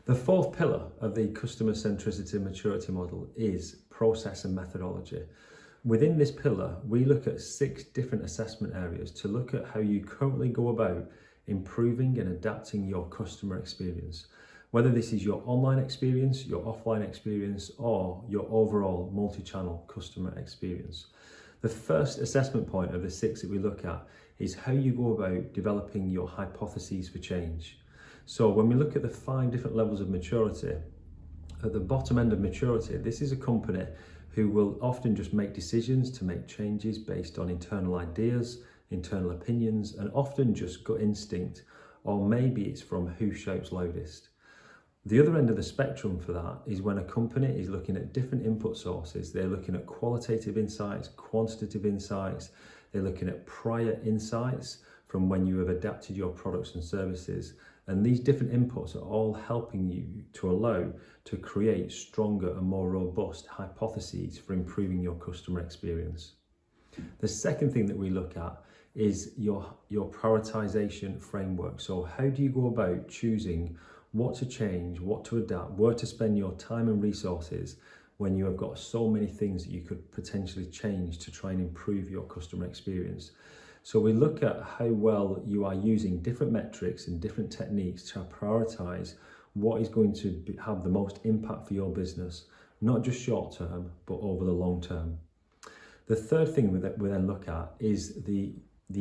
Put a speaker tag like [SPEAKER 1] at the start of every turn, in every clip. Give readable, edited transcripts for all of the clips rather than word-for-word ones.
[SPEAKER 1] The fourth pillar of the Customer-Centricity Maturity Model is process and methodology. Within this pillar, we look at 6 different assessment areas to look at how you currently go about improving and adapting your customer experience. Whether this is your online experience, your offline experience, or your overall multi-channel customer experience. The first assessment point of the 6 that we look at is how you go about developing your hypotheses for change. So when we look at the 5 different levels of maturity, at the bottom end of maturity, this is a company who will often just make decisions to make changes based on internal ideas, internal opinions, and often just gut instinct, or maybe it's from who shouts loudest. The other end of the spectrum for that is when a company is looking at different input sources. They're looking at qualitative insights, quantitative insights, they're looking at prior insights from when you have adapted your products and services. And these different inputs are all helping you to allow to create stronger and more robust hypotheses for improving your customer experience. The second thing that we look at is your prioritization framework. So how do you go about choosing what to change, what to adapt, where to spend your time and resources when you have got so many things that you could potentially change to try and improve your customer experience? So we look at how well you are using different metrics and different techniques to prioritize what is going to have the most impact for your business, not just short term, but over the long term. The third thing we then look at is the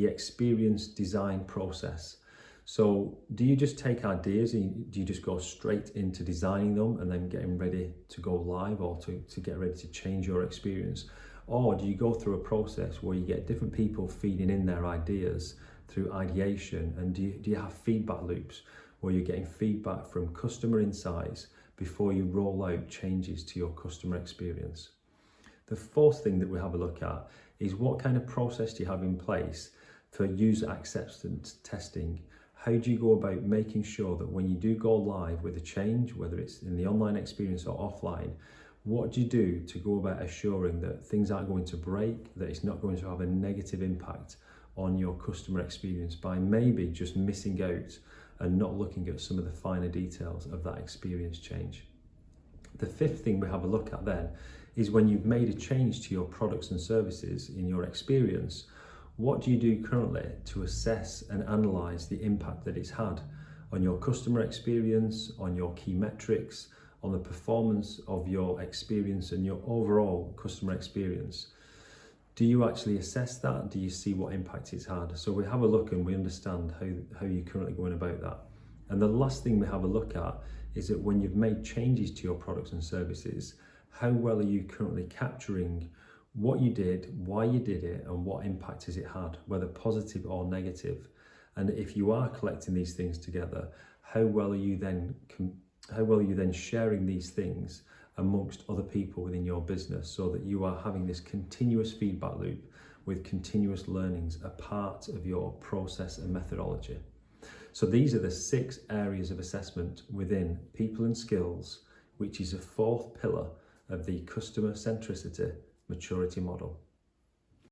[SPEAKER 1] experience design process. So do you just take ideas and do you just go straight into designing them and then getting ready to go live or to get ready to change your experience? Or do you go through a process where you get different people feeding in their ideas through ideation? And do you have feedback loops where you're getting feedback from customer insights before you roll out changes to your customer experience? The fourth thing that we have a look at is what kind of process do you have in place for user acceptance testing? How do you go about making sure that when you do go live with a change, whether it's in the online experience or offline, what do you do to go about assuring that things aren't going to break, that it's not going to have a negative impact on your customer experience by maybe just missing out and not looking at some of the finer details of that experience change? The fifth thing we have a look at then is when you've made a change to your products and services in your experience, what do you do currently to assess and analyse the impact that it's had on your customer experience, on your key metrics, on the performance of your experience and your overall customer experience? Do you actually assess that? Do you see what impact it's had? So we have a look and we understand how you're currently going about that. And the last thing we have a look at is that when you've made changes to your products and services, how well are you currently capturing what you did, why you did it, and what impact has it had, whether positive or negative? And if you are collecting these things together, how well are you then sharing these things amongst other people within your business so that you are having this continuous feedback loop with continuous learnings a part of your process and methodology? So these are the 6 areas of assessment within people and skills, which is a 4th pillar of the Customer-Centricity Maturity Model.